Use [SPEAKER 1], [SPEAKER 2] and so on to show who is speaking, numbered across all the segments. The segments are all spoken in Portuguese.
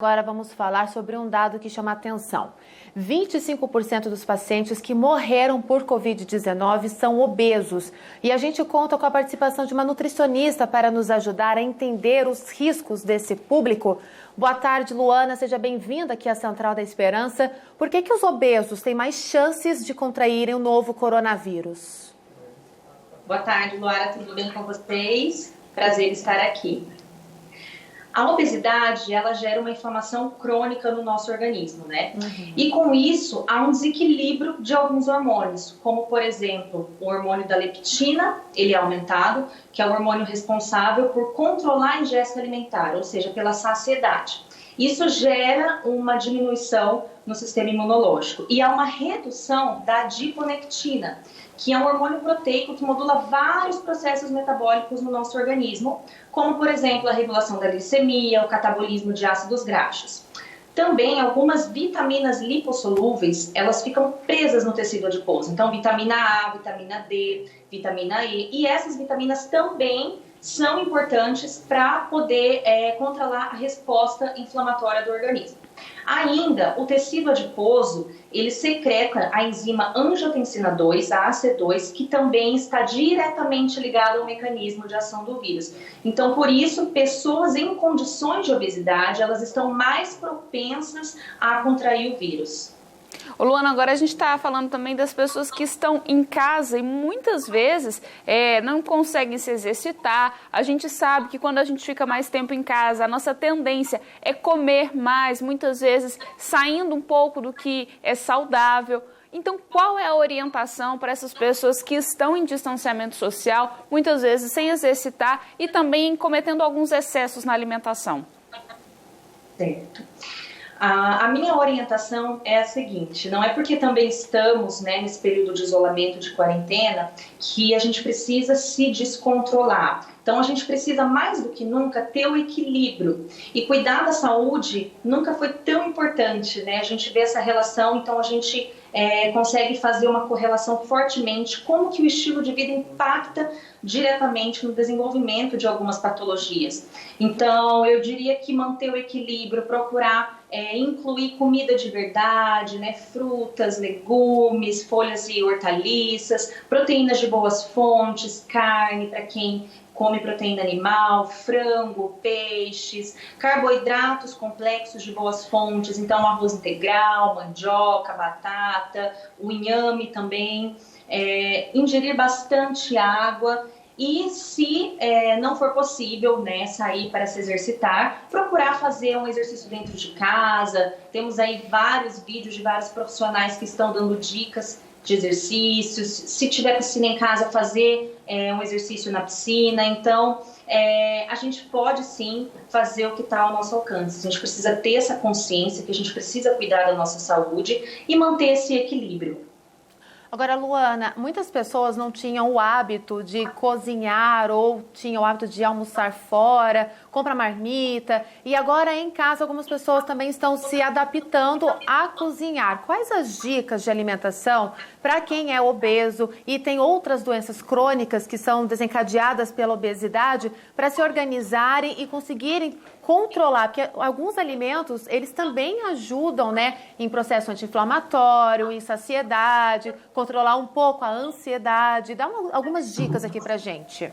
[SPEAKER 1] Agora vamos falar sobre um dado que chama atenção. 25% dos pacientes que morreram por Covid-19 são obesos. E a gente conta com a participação de uma nutricionista para nos ajudar a entender os riscos desse público. Boa tarde, Luana. Seja bem-vinda aqui à Central da Esperança. Por que os obesos têm mais chances de contraírem o novo coronavírus?
[SPEAKER 2] Boa tarde, Luara. Tudo bem com vocês? Prazer estar aqui. A obesidade, ela gera uma inflamação crônica no nosso organismo, né? E com isso, há um desequilíbrio de alguns hormônios, como, por exemplo, o hormônio da leptina, ele é aumentado, que é o hormônio responsável por controlar a ingesta alimentar, ou seja, pela saciedade. Isso gera uma diminuição no sistema imunológico e há uma redução da adiponectina, que é um hormônio proteico que modula vários processos metabólicos no nosso organismo, como, por exemplo, a regulação da glicemia, o catabolismo de ácidos graxos. Também algumas vitaminas lipossolúveis, elas ficam presas no tecido adiposo. Então, vitamina A, vitamina D, vitamina E. E essas vitaminas também são importantes para poder controlar a resposta inflamatória do organismo. Ainda, o tecido adiposo, ele secreta a enzima angiotensina 2, a AC2, que também está diretamente ligada ao mecanismo de ação do vírus. Então, por isso, pessoas em condições de obesidade, elas estão mais propensas a contrair o vírus.
[SPEAKER 3] Ô Luana, agora a gente está falando também das pessoas que estão em casa e muitas vezes não conseguem se exercitar. A gente sabe que quando a gente fica mais tempo em casa, a nossa tendência é comer mais, muitas vezes saindo um pouco do que é saudável. Então, qual é a orientação para essas pessoas que estão em distanciamento social, muitas vezes sem exercitar e também cometendo alguns excessos na alimentação?
[SPEAKER 2] Certo. A minha orientação é a seguinte, não é porque também estamos nesse período de isolamento, de quarentena, que a gente precisa se descontrolar. Então, a gente precisa mais do que nunca ter o equilíbrio. E cuidar da saúde nunca foi tão importante, né? A gente vê essa relação, então a gente consegue fazer uma correlação fortemente como que o estilo de vida impacta diretamente no desenvolvimento de algumas patologias. Então, eu diria que manter o equilíbrio, procurar incluir comida de verdade, né? Frutas, legumes, folhas e hortaliças, proteínas de boas fontes, carne para quem come proteína animal, frango, peixes, carboidratos complexos de boas fontes, então arroz integral, mandioca, batata, o inhame também, ingerir bastante água e se não for possível sair para se exercitar, procurar fazer um exercício dentro de casa. Temos aí vários vídeos de vários profissionais que estão dando dicas de exercícios. Se tiver piscina em casa, fazer um exercício na piscina. Então, a gente pode sim fazer o que está ao nosso alcance. A gente precisa ter essa consciência que a gente precisa cuidar da nossa saúde e manter esse equilíbrio.
[SPEAKER 1] Agora, Luana, muitas pessoas não tinham o hábito de cozinhar ou tinham o hábito de almoçar fora, comprar marmita. E agora em casa algumas pessoas também estão se adaptando a cozinhar. Quais as dicas de alimentação para quem é obeso e tem outras doenças crônicas que são desencadeadas pela obesidade para se organizarem e conseguirem controlar? Porque alguns alimentos, eles também ajudam, em processo anti-inflamatório, em saciedade, controlar um pouco a ansiedade. Dá algumas dicas aqui pra gente.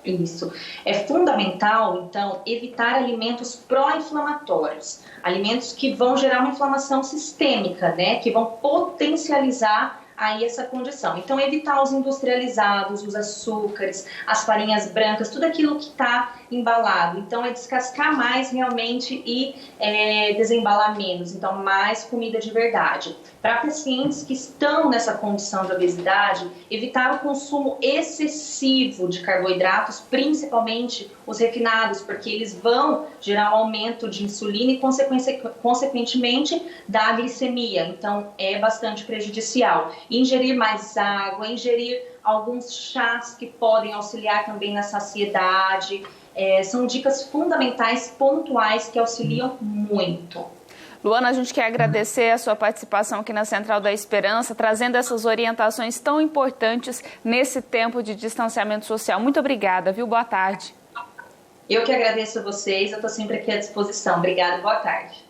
[SPEAKER 2] Isso. É fundamental, então, evitar alimentos pró-inflamatórios. Alimentos que vão gerar uma inflamação sistêmica, que vão potencializar aí essa condição. Então, evitar os industrializados, os açúcares, as farinhas brancas, tudo aquilo que está embalado. Então, é descascar mais realmente e desembalar menos. Então, mais comida de verdade. Para pacientes que estão nessa condição de obesidade, evitar o consumo excessivo de carboidratos, principalmente os refinados, porque eles vão gerar um aumento de insulina e, consequentemente, da glicemia. Então, é bastante prejudicial. Ingerir mais água, ingerir alguns chás que podem auxiliar também na saciedade. São dicas fundamentais, pontuais, que auxiliam muito.
[SPEAKER 3] Luana, a gente quer agradecer a sua participação aqui na Central da Esperança, trazendo essas orientações tão importantes nesse tempo de distanciamento social. Muito obrigada, viu? Boa tarde.
[SPEAKER 2] Eu que agradeço a vocês, eu estou sempre aqui à disposição. Obrigada, boa tarde.